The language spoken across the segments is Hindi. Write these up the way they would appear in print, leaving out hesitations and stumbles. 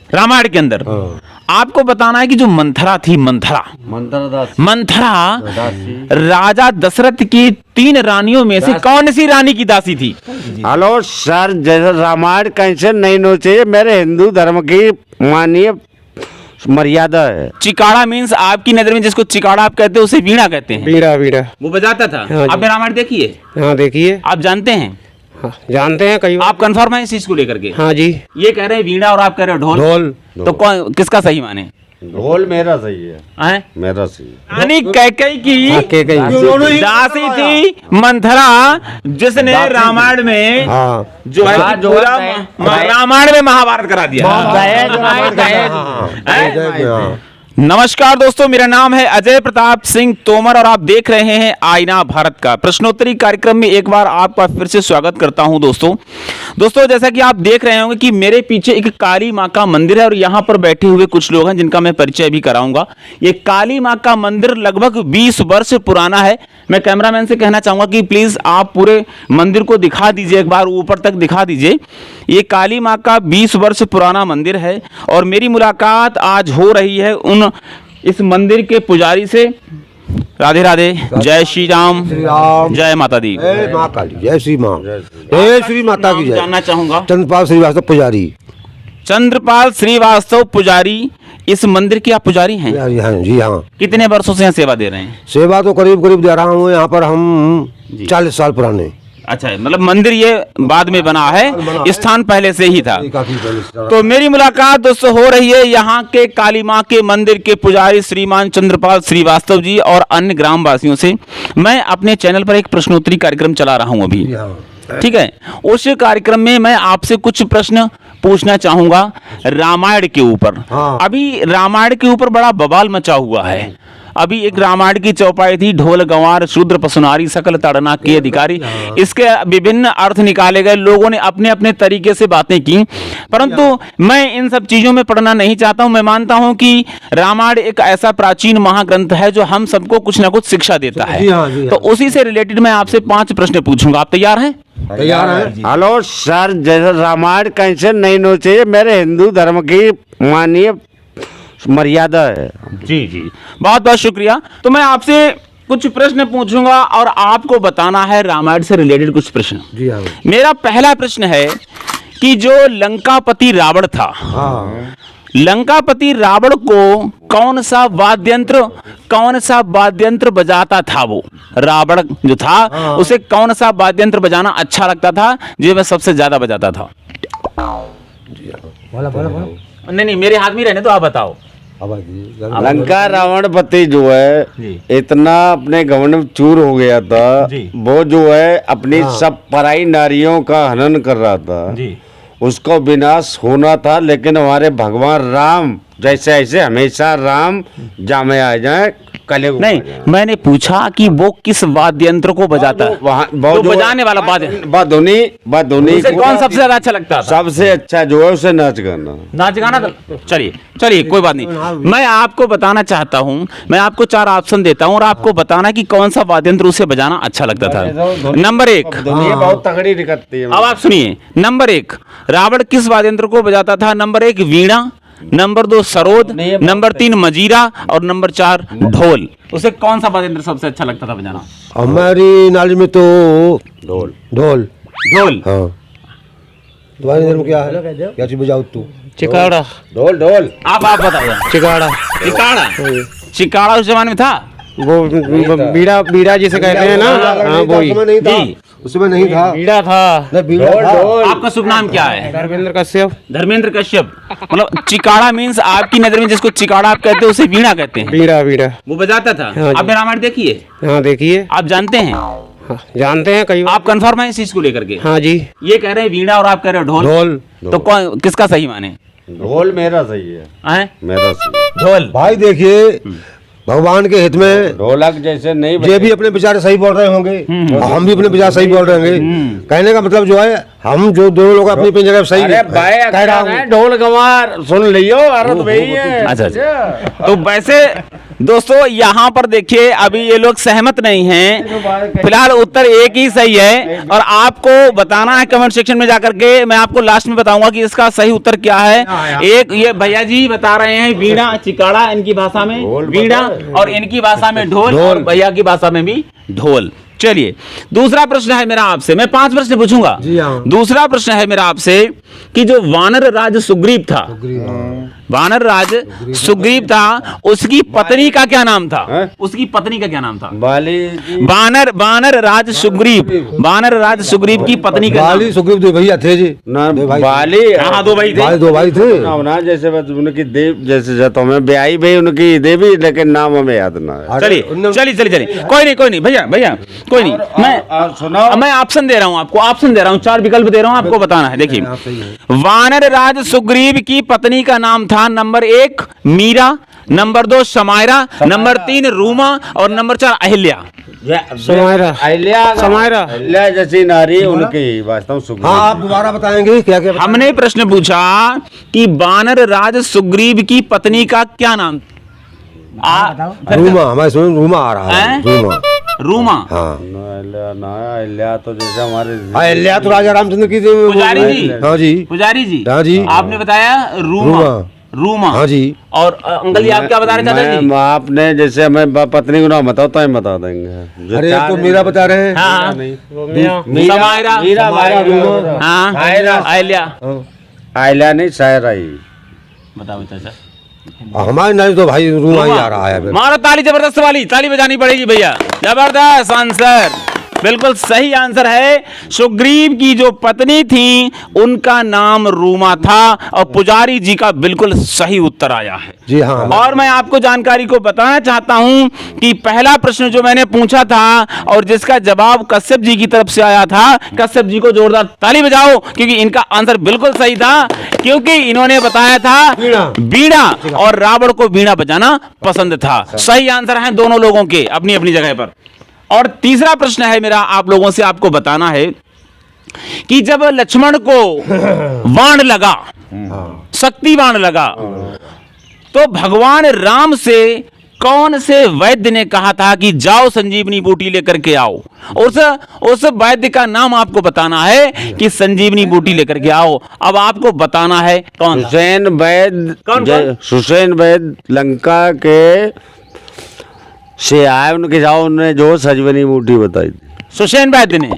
रामायण के अंदर आपको बताना है कि जो मंथरा थी, मंथरा राजा दशरथ की 3 रानियों में से कौन सी रानी की दासी थी? हेलो सर, जैसे रामायण कैसे नहीं होना चाहिए, मेरे हिंदू धर्म की माननीय मर्यादा है। चिकाड़ा मीन्स आपकी नजर में जिसको चिकाड़ा आप कहते हो उसे वीणा कहते हैं। वीणा वो बजाता था। हाँ जी। आपने रामायण देखी है? हाँ देखिए। आप जानते हैं? हाँ, जानते हैं कई बार। आप कंफर्म है इस चीज को लेकर के? हाँ जी। ये कह रहे हैं वीणा और आप कह रहे हो ढोल। ढोल। तो कौन किसका सही माने? ढोल मेरा सही है, हैं? मेरा सही है। रानी कैकेयी की हाँ, कैकेयी। दासी थी मंथरा, जिसने रामायण में हाँ जो है कि पूरा रामायण में महाभारत करा दिया। हैं? नमस्कार दोस्तों, मेरा नाम है अजय प्रताप सिंह तोमर और आप देख रहे हैं आईना भारत का प्रश्नोत्तरी कार्यक्रम में एक बार आपका फिर से स्वागत करता हूं। दोस्तों जैसा कि आप देख रहे होंगे कि मेरे पीछे एक काली मां का मंदिर है और यहां पर बैठे हुए कुछ लोग हैं जिनका मैं परिचय भी कराऊंगा। ये काली मां का मंदिर लगभग 20 वर्ष पुराना है। मैं कैमरामैन से कहना चाहूंगा कि प्लीज आप पूरे मंदिर को दिखा दीजिए, एक बार ऊपर तक दिखा दीजिए। ये काली मां का 20 वर्ष पुराना मंदिर है और मेरी मुलाकात आज हो रही है इस मंदिर के पुजारी से। राधे राधे, जय श्री राम, जय माता दी, जय माँ काली, जय श्री माँ, जय श्री माता की जय। जानना चाहूंगा चंद्रपाल श्रीवास्तव पुजारी। चंद्रपाल श्रीवास्तव पुजारी, इस मंदिर के आप पुजारी हैं? हाँ जी हाँ। कितने वर्षों से यहाँ सेवा दे रहे हैं? सेवा तो करीब करीब दे रहा हूँ यहाँ पर हम 40 साल पुराने। अच्छा, मतलब मंदिर ये बाद में बना है, स्थान पहले से ही था। काफी पहले। तो मेरी मुलाकात दोस्तों हो रही है यहाँ के काली माँ के मंदिर के पुजारी श्रीमान चंद्रपाल श्रीवास्तव जी और अन्य ग्रामवासियों से। मैं अपने चैनल पर एक प्रश्नोत्तरी कार्यक्रम चला रहा हूँ अभी, ठीक है। उस कार्यक्रम में मैं आपसे कुछ प्रश्न पूछना चाहूंगा रामायण के ऊपर। हाँ। अभी रामायण के ऊपर बड़ा बवाल मचा हुआ है। अभी एक रामायण की चौपाई थी, ढोल गंवार शूद्र पसुनारी सकल ताड़ना के अधिकारी। इसके विभिन्न अर्थ निकाले गए, लोगों ने अपने अपने तरीके से बातें की, परंतु मैं इन सब चीजों में पढ़ना नहीं चाहता हूं। मैं मानता हूं कि रामायण एक ऐसा प्राचीन महाग्रंथ है जो हम सबको कुछ ना कुछ शिक्षा देता है। तो उसी से रिलेटेड मैं आपसे 5 प्रश्न पूछूंगा। आप तैयार हैं? तैयार है। हेलो सर, जैसे रामायण कैसे नहीं होना चाहिए, मेरे हिंदू धर्म की माननीय मर्यादा है। जी जी, बहुत बहुत शुक्रिया। तो मैं आपसे कुछ प्रश्न पूछूंगा और आपको बताना है रामायण से रिलेटेड कुछ प्रश्न। जी हाँ। मेरा पहला प्रश्न है कि जो लंकापति रावण था, लंकापति रावण को कौन सा वाद्यंत्र बजाता था? वो रावण जो था उसे कौन सा वाद्यंत्र बजाना अच्छा लगता था, जो मैं सबसे ज्यादा बजाता था? नहीं, मेरे हाथ में रहने तो आप बताओ। लंका रावणपति जो है इतना अपने घमंड में चूर हो गया था, वो जो है अपनी सब पराई नारियों का हनन कर रहा था। उसको विनाश होना था, लेकिन हमारे भगवान राम जैसे ऐसे हमेशा राम जामे आ जाए कले। नहीं, मैंने पूछा कि वो किस वाद्य यंत्र को बजाता है? तो बजाने वाला बादुनी कौन सबसे ज्यादा अच्छा लगता था? सबसे अच्छा जो है उसे नाच गाना। तो चलिए कोई बात नहीं। मैं आपको बताना चाहता हूँ, मैं आपको 4 ऑप्शन देता हूँ और आपको बताना कि कौन सा वाद्य यंत्र उसे बजाना अच्छा लगता था। नंबर 1, बहुत तगड़ी दिखती है। अब आप सुनिए। नंबर 1, रावण किस वाद्य यंत्र को बजाता था? नंबर 1 वीणा, नंबर 2 सरोद, नंबर 3 मजीरा और नंबर 4 ढोल। उसे कौन सा वाद्य यंत्र सबसे अच्छा लगता था बजाना? हमारी नॉलेज में तो ढोल। हाँ। तुम्हारे नॉलेज में क्या है? क्या चीज बजाओ तू? चिकाड़ा। ढोल। आप बताइए। चिकाड़ा उस जमाने में था? वो बीड़ा जिसे कहते हैं ना, हाँ वही। उसमें नहीं था। बीड़ा था। आपका शुभ नाम क्या है? धर्मेंद्र कश्यप। मतलब चिकाड़ा मीन्स आपकी नजर में जिसको चिकाड़ा आप कहते हो उसे वीणा कहते हैं। वीणा वो बजाता था। हाँ। आपने रामायण देखी है? हाँ देखिए। आप जानते हैं? हाँ, जानते हैं कई बार। आप कंफर्म है इस चीज को लेकर के? हाँ जी। ये कह रहे हैं वीणा और आप कह रहे हो ढोल। तो कौन किसका सही माने? ढोल मेरा सही है, मेरा सही। ढोल। भाई देखिए, भगवान के हित में ढोलक जैसे नहीं ये भी अपने विचार सही बोल रहे होंगे और हम भी अपने विचार सही बोल रहे होंगे। कहने का मतलब जो है, हम जो दोनों लोग अपनी अपनी जगह सही कह रहा हूँ। ढोल गंवार सुन लियो, औरत वही है। अच्छा। तो वैसे दोस्तों यहाँ पर देखिए अभी ये लोग सहमत नहीं हैं, फिलहाल उत्तर एक ही सही है और आपको बताना है कमेंट सेक्शन में जाकर के। मैं आपको लास्ट में बताऊंगा कि इसका सही उत्तर क्या है। एक ये भैया जी बता रहे हैं वीणा चिकाड़ा, इनकी भाषा में वीणा और इनकी भाषा में ढोल और भैया की भाषा में भी ढोल। चलिए दूसरा प्रश्न है मेरा आपसे, मैं 5 प्रश्न पूछूंगा। दूसरा प्रश्न है मेरा आपसे कि जो वानर राज सुग्रीव था, वानर राज सुग्रीव था, उसकी पत्नी का क्या नाम था? उसकी पत्नी का क्या नाम था? वानर राज सुग्रीव, वानर राज सुग्रीव की पत्नी का बाली सुग्रीव 2 भैया थे जी। बाली 2 भाई थे। 2 भाई थे ना, जैसे बस उनकी देव जैसे जाता हूँ मैं ब्याही भाई उनकी देवी, लेकिन नाम हमें याद ना है। चलिए कोई नहीं भैया कोई नहीं। मैं ऑप्शन दे रहा हूँ आपको, ऑप्शन दे रहा हूँ, 4 विकल्प दे रहा हूँ, आपको बताना है। देखिए वानर राज सुग्रीव की पत्नी का नाम था number 1 Meera, number 2 Samaira, number 3 Ruma और नंबर 4 अहिल्या। अहिल्या जैसी नारी उनकी वास्तव सुग्रीव। हाँ आप दोबारा बताएंगे क्या क्या? हमने प्रश्न पूछा कि वानर राज सुग्रीव की पत्नी का क्या नाम? रूमा, हमारे सुन रूमा आ रहा है। रूमा। हाँ अहिल्या तो जैसे हमारे अहिल्या तो राजा रामचंद्र की पुजारी जी। हाँ जी पुजारी जी। हाँ जी आपने बताया रूमा। हाँ जी। और अंकल जी आप क्या बता रहे थे? आपने जैसे हमें पत्नी को नाम बताओ तो हम बता देंगे। अरे तो मेरा बता रहे हैं। हाँ अहिल्या नहीं शायरा ही बताओ चाचा। हमारे नहीं तो भाई रूमा ही आ रहा है। मारो ताली, जबरदस्त वाली ताली बजानी पड़ेगी भैया, जबरदस्त आंसर, बिल्कुल सही आंसर है। सुग्रीव की जो पत्नी थी उनका नाम रूमा था और पुजारी जी का बिल्कुल सही उत्तर आया है। जी हाँ। और मैं आपको जानकारी को बताना चाहता हूं कि पहला प्रश्न जो मैंने पूछा था और जिसका जवाब कश्यप जी की तरफ से आया था, कश्यप जी को जोरदार ताली बजाओ क्योंकि इनका आंसर बिल्कुल सही था, क्योंकि इन्होंने बताया था बीड़ा और रावण को बीड़ा बजाना पसंद था। सही आंसर है दोनों लोगों के अपनी अपनी जगह पर। और तीसरा प्रश्न है मेरा आप लोगों से, आपको बताना है कि जब लक्ष्मण को बाण लगा, शक्ति बाण लगा, तो भगवान राम से कौन से वैद्य ने कहा था कि जाओ संजीवनी बूटी लेकर के आओ? उस वैद्य का नाम आपको बताना है कि संजीवनी बूटी लेकर के आओ। अब आपको बताना है कौन? सुसैन वैद्य। सुसैन वैद्य लंका के से आए, उनके जाओ उन्होंने जो संजीवनी बूटी बताई थी। सुसैन वैद्य ने।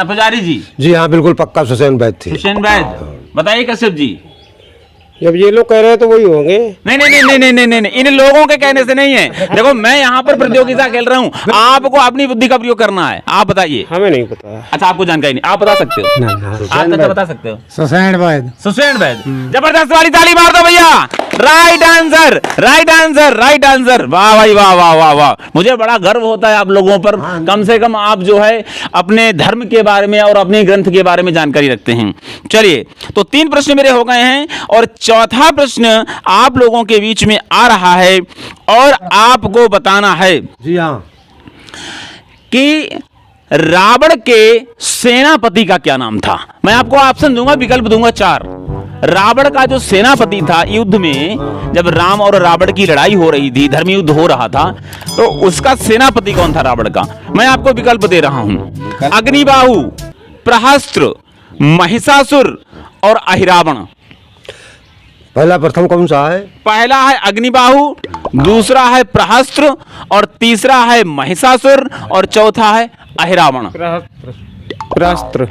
पुजारी जी। जी हाँ बिल्कुल पक्का सुसैन वैद्य थे। सुसैन वैद्य बताइए कश्यप जी। जब ये लोग कह रहे हैं तो वही होंगे। नहीं, इन लोगों के कहने से नहीं है। देखो मैं यहाँ पर प्रतियोगिता खेल रहा हूँ, आपको अपनी बुद्धि का प्रयोग करना है। आप बताइए। हमें नहीं पता। अच्छा आपको जानकारी नहीं, आप बता सकते हो? आप तो बता सकते हो। सुसैन वैद्य। सुसैन वैद्य। जबरदस्त वाली ताली मार दो भैया। Right answer, right answer, right answer. वाह भाई वाह वाह वाह वाह। मुझे बड़ा गर्व होता है आप लोगों पर, कम से कम आप जो है अपने धर्म के बारे में और अपने ग्रंथ के बारे में जानकारी रखते हैं। चलिए तो 3 प्रश्न मेरे हो गए हैं और चौथा प्रश्न आप लोगों के बीच में आ रहा है और आपको बताना है जी हाँ कि रावण के सेनापति का क्या नाम था। मैं आपको ऑप्शन दूंगा, विकल्प दूंगा 4। रावण का जो सेनापति था युद्ध में, जब राम और रावण की लड़ाई हो रही थी, धर्म युद्ध हो रहा था, तो उसका सेनापति कौन था रावण का? मैं आपको विकल्प दे रहा हूं, अग्निबाहु, प्रहस्त्र, महिषासुर और अहिरावण। पहला प्रथम कौन सा है? पहला है अग्निबाहु, दूसरा है प्रहस्त्र और तीसरा है महिषासुर और चौथा है अहिरावण। प्रहस्त्र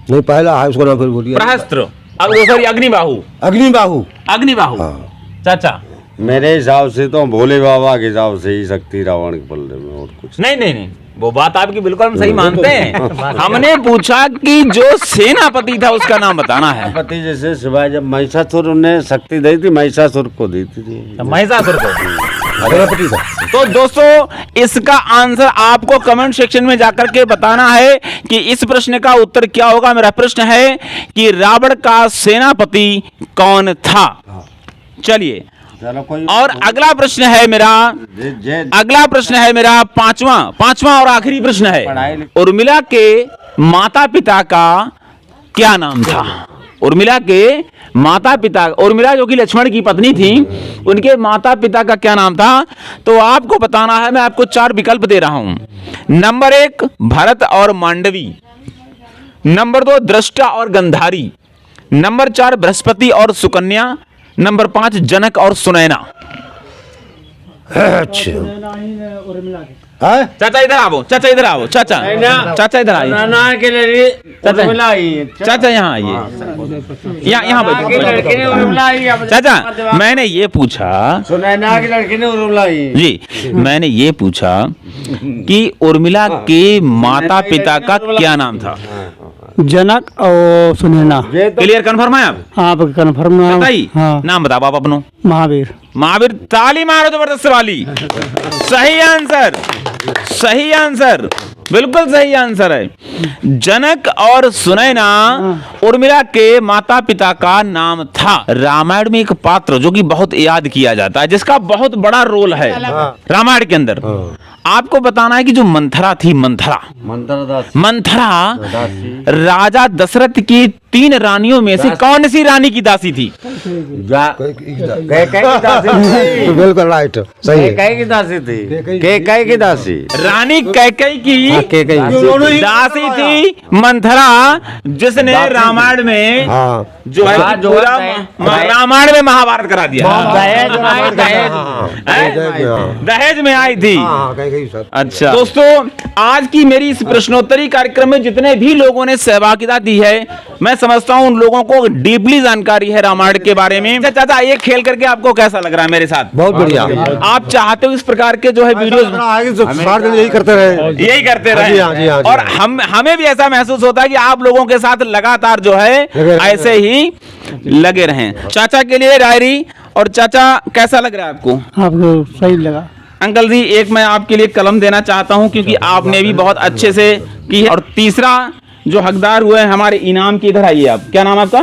नहीं पहला है, उसको नाम फिर बोलिए। प्रहस्त्र, सॉरी अग्निबाहु। अग्निबाहु। अग्निबाहु चाचा। मेरे हिसाब से तो भोले बाबा के हिसाब से ही शक्ति रावण के पल्ले में, और कुछ नहीं, वो बात आपकी बिल्कुल हम सही मानते हैं। हमने पूछा कि जो सेनापति था उसका नाम बताना है। पति जैसे शिवाय जब महिषासुर ने शक्ति दी थी, महिषासुर को दी थी। महिषासुर को। तो दोस्तों इसका आंसर आपको कमेंट सेक्शन में जाकर के बताना है कि इस प्रश्न का उत्तर क्या होगा। मेरा प्रश्न है कि रावण का सेनापति कौन था। चलिए और अगला प्रश्न है मेरा पांचवा और आखिरी प्रश्न है, उर्मिला के माता पिता का क्या नाम था? उर्मिला के माता पिता, उर्मिला जो कि लक्ष्मण की पत्नी थी, उनके माता पिता का क्या नाम था? तो आपको बताना है। मैं आपको 4 विकल्प दे रहा हूं। नंबर 1 भरत और मांडवी, नंबर 2 दृष्टा और गंधारी, नंबर 4 बृहस्पति और सुकन्या, नंबर 5 जनक और सुनैना। अच्छा है चाचा इधर आओ, चाचा इधर आओ, चाचा चाचा इधर आइए, नाना के लिए उर्मिला आई है। चाचा यहाँ आइए, यहाँ की लड़की ने बैठो। उर्मिला आई है। चाचा मैंने ये पूछा, सुनैना की लड़की ने उर्मिला आई है। जी मैंने ये पूछा कि उर्मिला के माता पिता का क्या नाम था? जनक और सुनैना। क्लियर कन्फर्म है आप? आप कन्फर्म बताइए, हाँ, नाम बताओ आप अपनो। महावीर। महावीर, ताली मारो जबरदस्त वाली। सही आंसर, सही आंसर, बिल्कुल सही आंसर है। जनक और सुनैना उर्मिला के माता पिता का नाम था। रामायण में एक पात्र जो कि बहुत याद किया जाता है, जिसका बहुत बड़ा रोल है रामायण के अंदर। आपको बताना है कि जो मंथरा थी, मंथरा राजा दशरथ की 3 रानियों में से कौन सी रानी की दासी थी? तो बिल्कुल राइट, सही है। कैकेयी की दासी थी। कैकेयी की दासी। रानी कैकेयी की दासी थी मंथरा, जिसने रामायण में हाँ जो है पूरा रामायण में महाभारत करा दिया। दहेज में आई थी। हाँ कहीं सर। अच्छा दोस्तों, आज की मेरी इस प्रश्नोत्तरी कार्यक्रम में जितने भी लोगों ने सहभागिता दी है, मैं समझता हूं उन लोगों को डीपली जानकारी है रामायण के बारे में। अच्छा चाचा, ये खेल करके आपको कैसा लग रहा है मेरे साथ? बहुत बढ़िया। आप चाहते हो इस प्रकार के जो है वीडियोस सारे दिन यही करते रहे, यही करते रहे? हाँ जी, हाँ जी, हाँ जी। और हमें भी ऐसा महसूस होता है कि आप लोगों के साथ लगातार जो है ऐसे ही लगे रहें। चाचा के लिए डायरी, और चाचा कैसा लग रहा है आपको? आपको सही लगा? अंकल जी, एक मैं आपके लिए कलम देना चाहता हूं, क्योंकि आपने भी बहुत अच्छे से की है। और तीसरा जो हकदार हुए हैं हमारे इनाम की, इधर आइए आप। क्या नाम है आपका?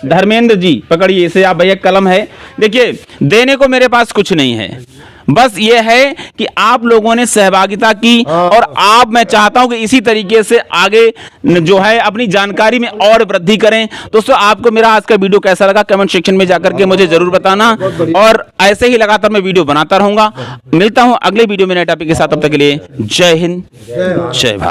धर्मेंद्र जी, पकड़िए इसे आप भैया, कलम है। देखिए, देने को मेरे पास कुछ नहीं है, बस ये है कि आप लोगों ने सहभागिता की, और मैं चाहता हूं कि इसी तरीके से आगे जो है अपनी जानकारी में और वृद्धि करें। दोस्तों, आपको मेरा आज का वीडियो कैसा लगा कमेंट सेक्शन में जाकर के मुझे जरूर बताना, और ऐसे ही लगातार मैं वीडियो बनाता रहूंगा। मिलता हूं अगले वीडियो में नए टॉपिक के साथ, तब तक के लिए जय हिंद, जय भारत।